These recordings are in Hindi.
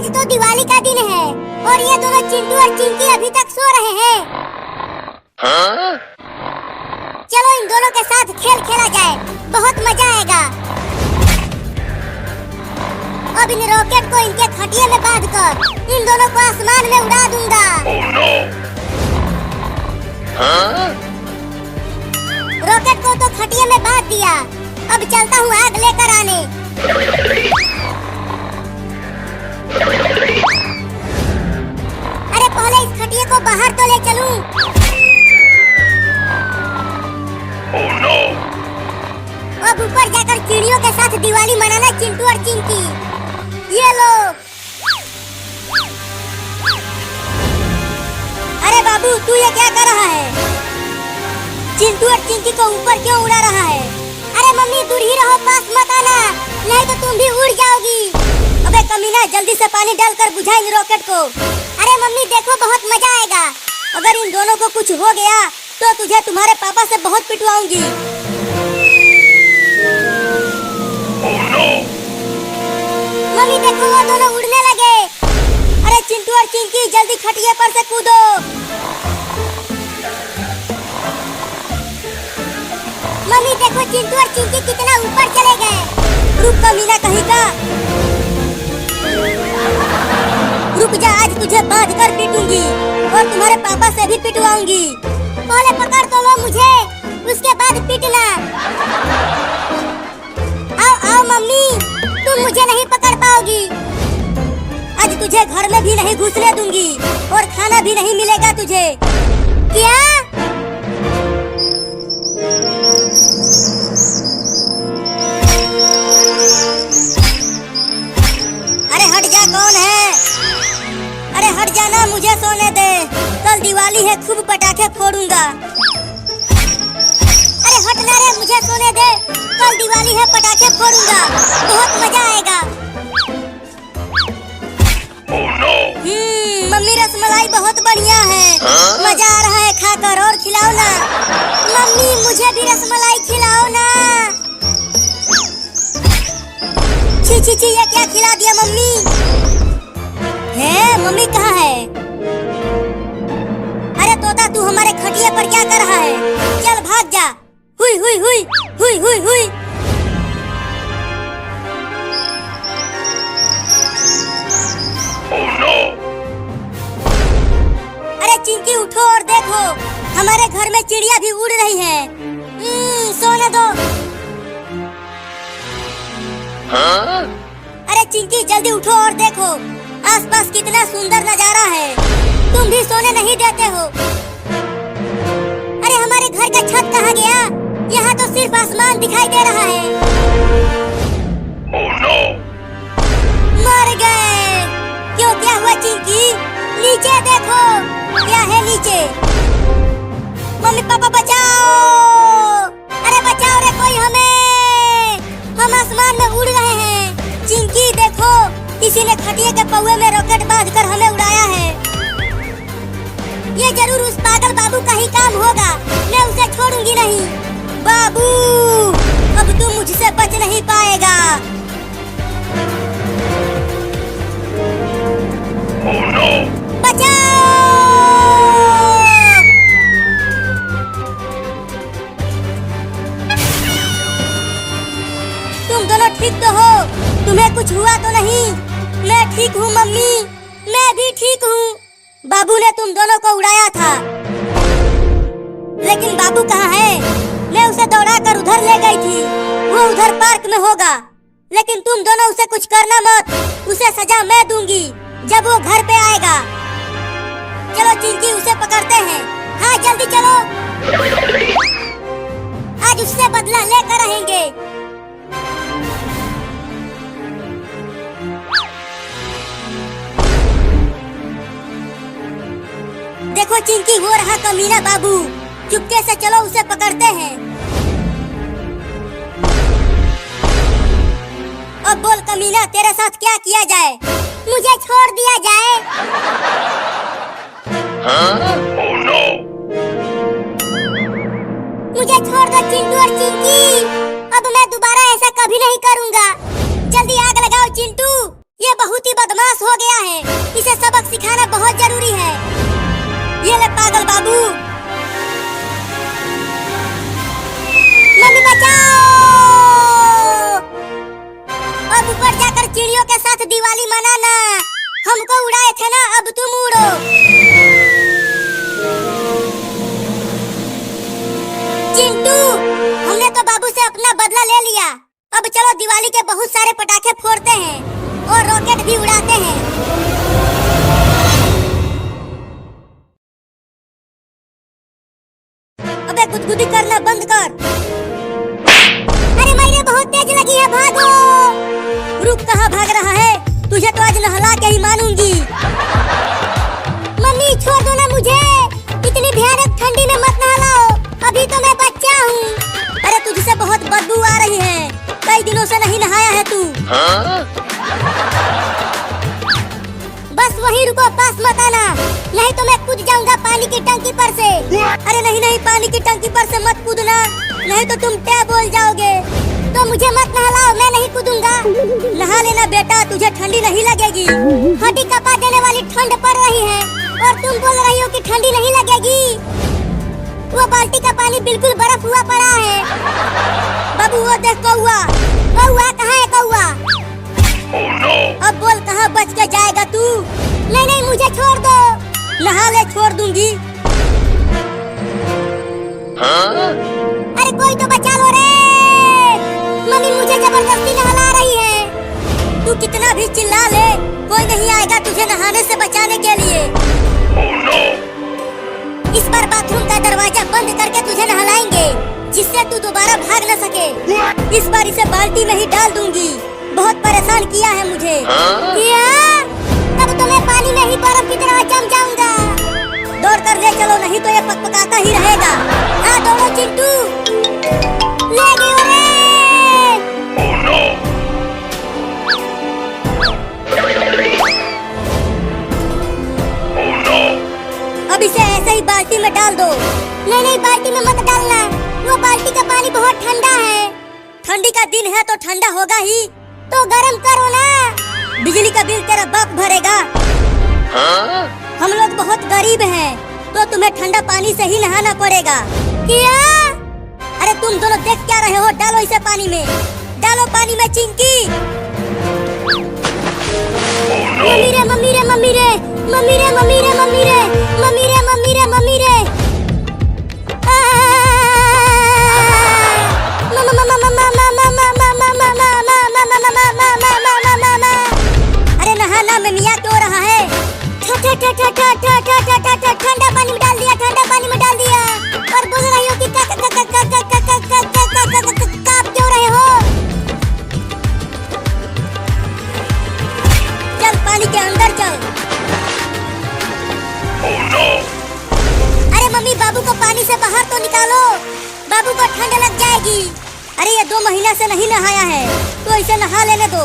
आज तो दिवाली का दिन है और ये दोनों चिंटू और चिंकी अभी तक सो रहे हैं। चलो इन दोनों के साथ खेल खेला जाए, बहुत मजा आएगा। अब इन रॉकेट को इनके खटिए में बांधकर इन दोनों को आसमान में उड़ा दूंगा। रॉकेट को तो खटिए में बांध दिया, अब चलता हूँ आग लेकर आने। अरे पहले इस खटिए को बाहर तो ले चलूं। अब ऊपर जाकर चिड़ियों के साथ दिवाली मनाना चिंटू और चिंकी। ये लो। अरे बाबू तू ये क्या कर रहा है? चिंटू और चिंकी को ऊपर क्यों उड़ा रहा है? अरे मम्मी दूर ही रहो, पास मत आना, नहीं तो तुम भी उड़ जाओगी। अबे कमीना जल्दी से पानी डालकर बुझा इन रॉकेट को। अरे मम्मी देखो बहुत मजा आएगा। अगर इन दोनों को कुछ हो गया तो तुझे तुम्हारे पापा से बहुत पिटवाऊंगी। मम्मी देखो वो दोनों उड़ने लगे। अरे चिंटू और चिंकी जल्दी खटिए पर से कूदो। मम्मी देखो चिंटू और चिंकी कितना ऊपर चले गए। रुक कमीना कहीं का, रुक जा, आज तुझे बांध कर पीटूंगी और तुम्हारे पापा से भी पिटवाऊंगी। पहले पकड़ तो लो मुझे, उसके बाद पीटना। आओ आओ मम्मी, तुम मुझे नहीं पकड़ पाओगी। आज तुझे घर में भी नहीं घुसने दूंगी और खाना भी नहीं मिलेगा तुझे। क्या? अरे हट जा, कौन है? अरे हट जाना, मुझे सोने दे, कल दिवाली है, खूब पटाखे फोड़ूंगा। अरे हटना रे, मुझे सोने दे, कल दिवाली है, पटाखे फोड़ूंगा, बहुत मजा आएगा। मम्मी रसमलाई बहुत बढ़िया है, मजा आ रहा है खाकर, और खिलाओ ना। मम्मी मुझे भी रसमलाई खिलाओ ना। छी छी छी, ये क्या खिला दिया मम्मी? है मम्मी कहाँ है? अरे तोता तू हमारे खटिए पर क्या कर रहा है? चल भाग जा। हुई हुई हुई हुई हुई हुई। अरे चिंकी उठो और देखो, हमारे घर में चिड़िया भी उड़ रही है। सोने दो। अरे चिंकी जल्दी उठो और देखो, आसपास कितना सुंदर नजारा है, तुम भी सोने नहीं देते हो। अरे हमारे घर का छत कहाँ गया? यहाँ तो सिर्फ आसमान दिखाई दे रहा है। मर गए। क्यों, क्या हुआ चिंकी? नीचे देखो, क्या है नीचे? मम्मी पापा बचाओ, अरे बचाओ रे कोई हमें, हम आसमान में उड़ रहे हैं। चिंकी देखो, किसी ने खटिए के पौवे में रॉकेट बांधकर हमें उड़ाया है। ये जरूर उस पागल बाबू का ही काम होगा, मैं उसे छोड़ूंगी नहीं। बाबू अब तू मुझसे बच नहीं पाएगा। बचाओ! तुम दोनों ठीक तो हो? तुम्हें कुछ हुआ तो नहीं? मैं ठीक हूँ मम्मी, मैं भी ठीक हूँ। बाबू ने तुम दोनों को उड़ाया था, लेकिन बाबू कहाँ है? मैं उसे दौड़ा कर उधर ले गई थी, वो उधर पार्क में होगा। लेकिन तुम दोनों उसे कुछ करना मत, उसे सजा मैं दूंगी जब वो घर पे आएगा। चलो चिंकी उसे पकड़ते हैं। हाँ जल्दी चलो, आज उससे बदला लेकर रहेंगे। देखो चिंकी, वो रहा कमीना बाबू, चुपके से चलो उसे पकड़ते हैं। अब बोल कमीना, तेरे साथ क्या किया जाए? मुझे छोड़ दिया जाए। Oh, no. मुझे छोड़ दो चिंटू और चिंकी, अब मैं दोबारा ऐसा कभी नहीं करूँगा। जल्दी आग लगाओ चिंटू, ये बहुत ही बदमाश हो गया है, इसे सबक सिखाना बहुत जरूरी है। ये ले पागल बाबू। मम्मी बचाओ। अब ऊपर जाकर चिड़ियों के साथ दिवाली मनाना। हमको उड़ाए थे ना, अब तुम उड़ो। चिंटू, हमने तो बाबू से अपना बदला ले लिया। अब चलो दिवाली के बहुत सारे पटाखे फोड़ते हैं और रॉकेट भी उड़ाते हैं। अबे गुदगुदी करना बंद कर। अरे मेरे बहुत तेज लगी है, भागो। रुक, कहाँ भाग रहा है? तुझे तो आज नहला के ही मानूंगी। मम्मी छोड़ दो ना मुझे, इतनी भयानक ठंडी में मत नहलाओ, अभी तो मैं बच्चा हूँ। अरे तुझसे बहुत बदबू आ रही है, कई दिनों से नहीं नहाया है तू। बस वहीं रुको, पास मत आना, नहीं तो मैं कूद जाऊंगा पानी की टंकी पर से। अरे नहीं नहीं, पानी की टंकी पर से मत कूदना, नहीं तो तुम क्या बोल जाओगे। तो मुझे मत नहलाओ, मैं नहीं कूदूंगा। नहा लेना बेटा, तुझे ठंडी नहीं लगेगी। हड्डी कपा देने वाली ठंड पड़ रही है और तुम बोल रही हो कि ठंडी नहीं लगेगी। वो बाल्टी का पानी बिल्कुल बर्फ हुआ पड़ा है। बाबू वो देख कौआ। कौआ कहाँ है कौआ? अब बोल कहाँ बच के जाएगा तू? नहीं नहीं मुझे छोड़ दो। नहा ले, छोड़ दूंगी। अरे कोई तो बचा लो रे। मम्मी मुझे जबरदस्ती नहला रही है। तू कितना भी चिल्ला ले, कोई नहीं आएगा तुझे नहाने से बचाने के लिए। इस बार बाथरूम का दरवाजा बंद करके तुझे नहलाएंगे, जिससे तू दोबारा भाग न सके। इस बार इसे बाल्टी में ही डाल दूंगी, बहुत परेशान किया है मुझे। क्या? तब तो मैं पानी में ही बर्फ की तरह जम जाऊंगा। दौड़ कर ले चलो, नहीं तो ये पकपकाता ही रहेगा। हाँ दौड़ो चिंटू, ले गयो रे। अब इसे ऐसे ही बाल्टी में डाल दो। नहीं नहीं, बाल्टी में मत डालना, वो बाल्टी का पानी बहुत ठंडा है। ठंडी का दिन है तो ठंडा होगा ही, तो गर्म करो ना। बिजली का बिल तेरा बाप भरेगा। हम लोग बहुत गरीब हैं, तो तुम्हें ठंडा पानी से ही नहाना पड़ेगा। क्या? अरे तुम दोनों देख क्या रहे हो? डालो इसे पानी में, डालो पानी में चिंकी। मम्मी रे मम्मी रे मम्मी रे मम्मी रे मम्मी रे मम्मी रे मम्मी रे मम्मी रे मम्मी रे। अरे नहाना में मियाँ क्यों रहा है? ठंडा पानी में डाल दिया, ठंडा पानी में डाल दिया। और बोल रही हो कि काँप क्यों रहे हो? चल पानी के अंदर चल। अरे मम्मी बाबू को पानी से बाहर तो निकालो, बाबू को ठंड लग जाएगी। अरे ये 2 महीना से नहीं नहाया है, तो इसे नहा लेने दो।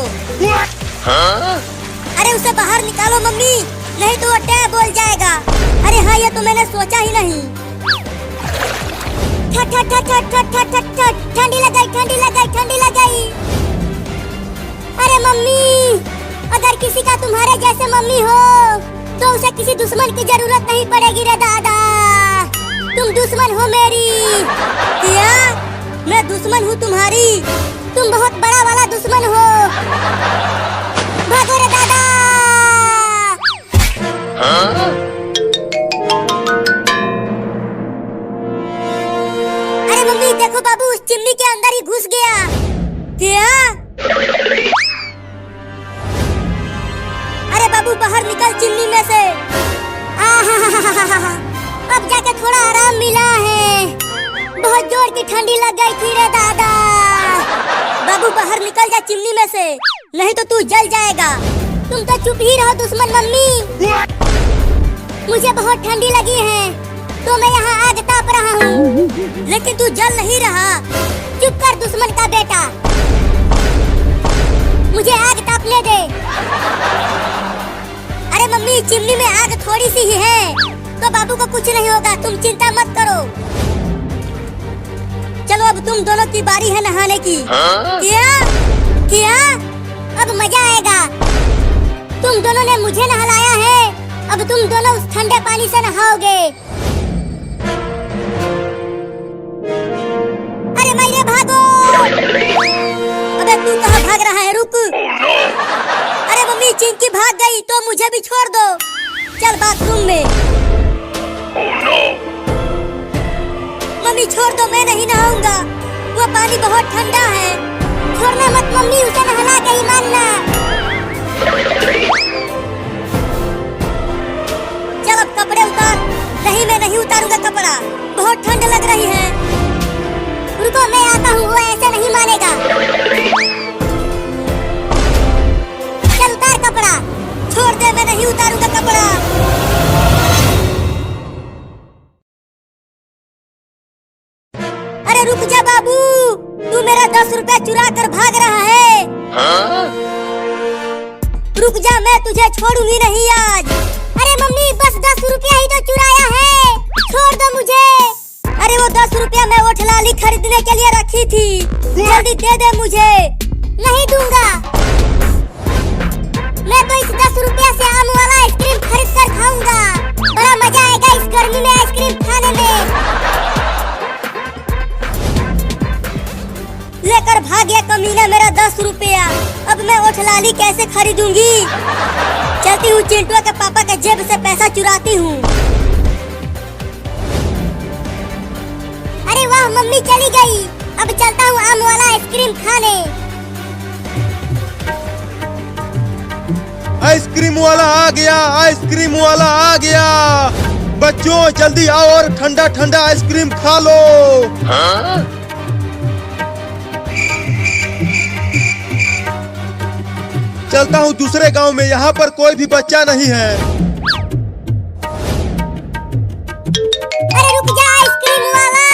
अरे उसे बाहर निकालो मम्मी, नहीं तो वो टैब बोल जाएगा। अरे हाँ, ये तो मैंने सोचा ही नहीं। ठंडी लग गई, ठंडी लग गई, ठंडी लग गई। अरे मम्मी, अगर किसी का तुम्हारे जैसे मम्मी हो तो उसे किसी दुश्मन की जरूरत नहीं पड़ेगी रे दादा। तुम दुश्मन हो मेरी। क्या? मैं दुश्मन हूँ तुम्हारी? तुम बहुत बड़ा वाला दुश्मन हो। भागो रे दादा। अरे मम्मी देखो, बाबू उस चिमनी के अंदर ही घुस गया। क्या? अरे बाबू बाहर निकल चिमनी में से। अब जाके थोड़ा आराम मिला है, बहुत जोर की ठंडी लग गई थी रे दादा। बाबू बाहर निकल जा चिमनी में से, नहीं तो तू जल जाएगा। तुम तो चुप ही रहो दुश्मन। मम्मी मुझे बहुत ठंडी लगी है, तो मैं यहाँ आग ताप रहा हूँ, लेकिन तू जल नहीं रहा। चुप कर दुश्मन का बेटा, मुझे आग तापने दे। अरे मम्मी चिमनी में आग थोड़ी सी ही है, तो बाबू को कुछ नहीं होगा, तुम चिंता मत करो। चलो अब तुम दोनों की बारी है नहाने की। क्या? क्या? अब मजा आएगा। तुम तुम दोनों ने मुझे नहलाया है, अब तुम दोनों उस ठंडे पानी से नहाओगे। अरे मैरे भागो। अबे तू कहाँ भाग रहा है, रुक। अरे मम्मी चिंकी भाग गई तो मुझे भी छोड़ दो। चल बाथरूम में। मम्मी छोड़ दो, मैं नहीं नहाऊंगा, वो पानी बहुत ठंडा है। छोड़ना मत मम्मी, उसे नहला के ही मानना। चल अब कपड़े उतार। नहीं मैं नहीं उतारूंगा कपड़ा, बहुत ठंड लग रही है। रुको मैं आता हूँ, वो ऐसे नहीं मानेगा। चल उतार कपड़ा। छोड़ दे, मैं नहीं उतारूंगा कपड़ा। अरे रुक जा बाबू, तू मेरा 10 रुपया चुरा कर भाग रहा है। रुक जा, मैं तुझे छोड़ूंगी नहीं आज। अरे मम्मी बस 10 रुपया ही तो चुराया है, छोड़ दो मुझे। अरे वो 10 रुपया मैं वो ठलाली खरीदने के लिए रखी थी, जल्दी दे दे मुझे। नहीं दूंगा, मैं तो इस 10 रुपया से आम वाला आइसक्रीम खरीद कर खाऊंगा। बड़ा मजा आएगा इस गर्मी में आइसक्रीम खाने में। लेकर भाग गया कमीना मेरा 10 रुपया। अब मैं वो ठलाली कैसे खरीदूंगी। चलती हूँ चिंटुआ के पापा के जेब से पैसा चुराती हूँ। अरे वाह मम्मी चली गई, अब चलता हूँ आम वाला आइसक्रीम खाने। आइसक्रीम वाला आ गया, आइसक्रीम वाला आ गया। बच्चों जल्दी आओ और ठंडा ठंडा आइसक्रीम खा लो। चलता हूँ दूसरे गांव में, यहाँ पर कोई भी बच्चा नहीं है। अरे रुक जा आइसक्रीम वाला,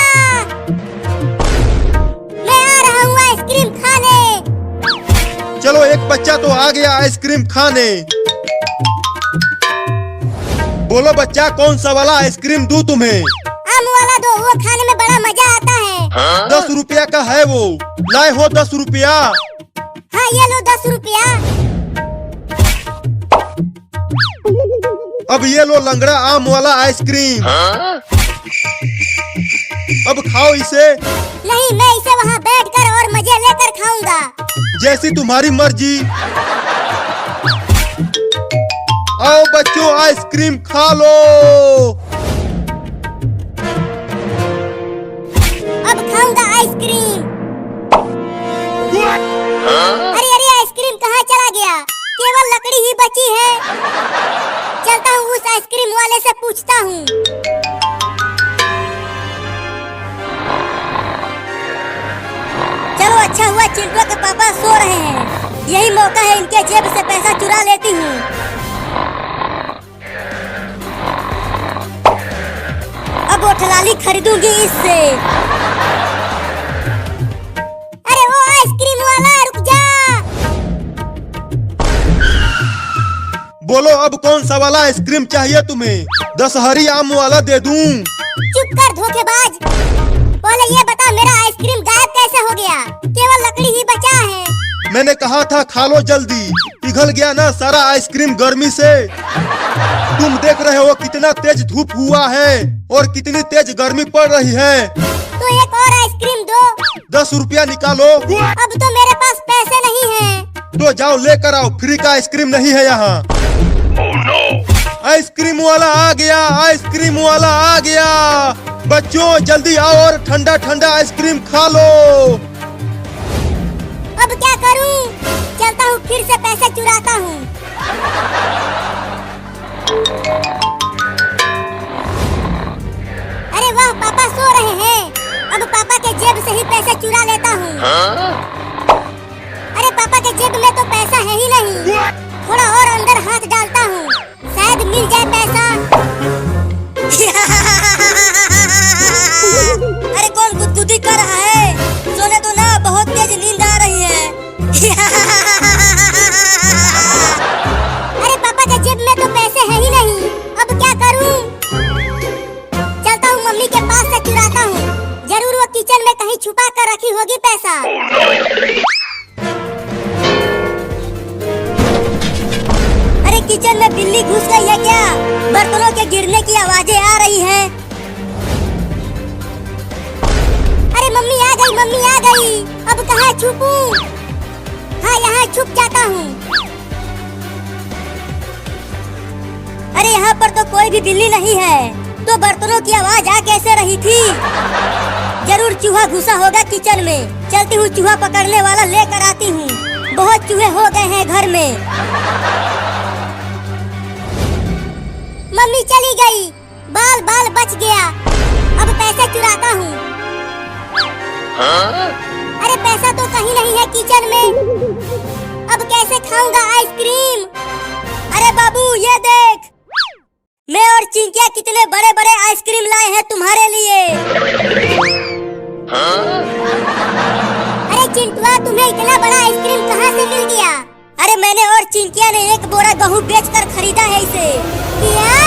मैं आ रहा हूँ आइसक्रीम खाने। चलो एक बच्चा तो आ गया आइसक्रीम खाने। बोलो बच्चा कौन सा वाला आइसक्रीम दूं तुम्हें? आम वाला दो, वो खाने में बड़ा मजा आता है। 10 रुपया का है वो, लाए हो 10 रुपया? हाँ ये लो 10 रुपया। अब ये लो लंगड़ा आम वाला आइसक्रीम। अब खाओ इसे। नहीं मैं इसे वहाँ बैठकर और मजे लेकर खाऊंगा। जैसी तुम्हारी मर्जी। आओ बच्चों आइसक्रीम खा लो। अब खाऊंगा आइसक्रीम। अरे अरे आइसक्रीम कहाँ चला गया, केवल लकड़ी ही बची है। चलता हूँ उस आइसक्रीम वाले से पूछता हूँ। चलो अच्छा हुआ चिंटुआ के पापा सो रहे हैं, यही मौका है इनके जेब से पैसा चुरा लेती हूँ। अब वो ठलाली खरीदूंगी इससे। अरे वो आइसक्रीम वाला रुक जा। बोलो अब कौन सा वाला आइसक्रीम चाहिए तुम्हें? 10 हरी आम वाला दे दूं? चुप कर धोखेबाज, पहले ये बता मेरा आइसक्रीम गायब कैसे हो गया, केवल लकड़ी ही बचा है। मैंने कहा था खा लो जल्दी, पिघल गया ना सारा आइसक्रीम गर्मी से। तुम देख रहे हो कितना तेज धूप हुआ है और कितनी तेज गर्मी पड़ रही है। तो एक और आइसक्रीम दो। 10 रुपया निकालो। अब तो मेरे पास पैसे नहीं हैं। तो जाओ लेकर आओ, फ्री का आइसक्रीम नहीं है यहाँ। आइसक्रीम वाला आ गया, आइसक्रीम वाला आ गया। बच्चों जल्दी आओ और ठंडा ठंडा आइसक्रीम खा लो। अब क्या करूं? चलता हूँ फिर से पैसे चुराता हूँ। अरे वाह पापा सो रहे हैं, अब पापा के जेब से ही पैसे चुरा लेता हूँ। अरे पापा के जेब में तो पैसा है ही नहीं, थोड़ा और अंदर हाथ डालता हूँ, शायद मिल जाए पैसा। अरे कौन गुदगुदी कर रहा है? सोने दो ना, बहुत तेज नींद आ रही है। अरे पापा के जेब में तो पैसे है ही नहीं, अब क्या करूं? चलता हूँ मम्मी के पास से चुराता हूँ, जरूर वो किचन में कहीं छुपा कर रखी होगी पैसा। अरे किचन में बिल्ली घुस गई है क्या? बर्तनों के गिरने की आवाजें आ रही हैं। अरे मम्मी आ गई, मम्मी आ गई। अब कहाँ छुपूं? हाँ यहाँ छुप जाता हूँ। अरे यहाँ पर तो कोई भी बिल्ली नहीं है, तो बर्तनों की आवाज आ कैसे रही थी? जरूर चूहा घुसा होगा किचन में। चलती हूँ चूहा पकड़ने वाला लेकर आती हूँ। बहुत चूहे हो गए हैं घर में। मम्मी चली गई, बाल बाल बच गया। अब पैसे चुराता हूँ। अरे पैसा तो कहीं नहीं है किचन में। अब कैसे खाऊंगा आइसक्रीम? अरे बाबू ये देख, मैं और चिंकिया कितने बड़े बड़े आइसक्रीम लाए हैं तुम्हारे लिए। अरे चिंटुआ, तुम्हें इतना बड़ा आइसक्रीम कहाँ से मिल गया? अरे मैंने और चिंकिया ने एक बोरा गेहूं बेचकर खरीदा है इसे। क्या?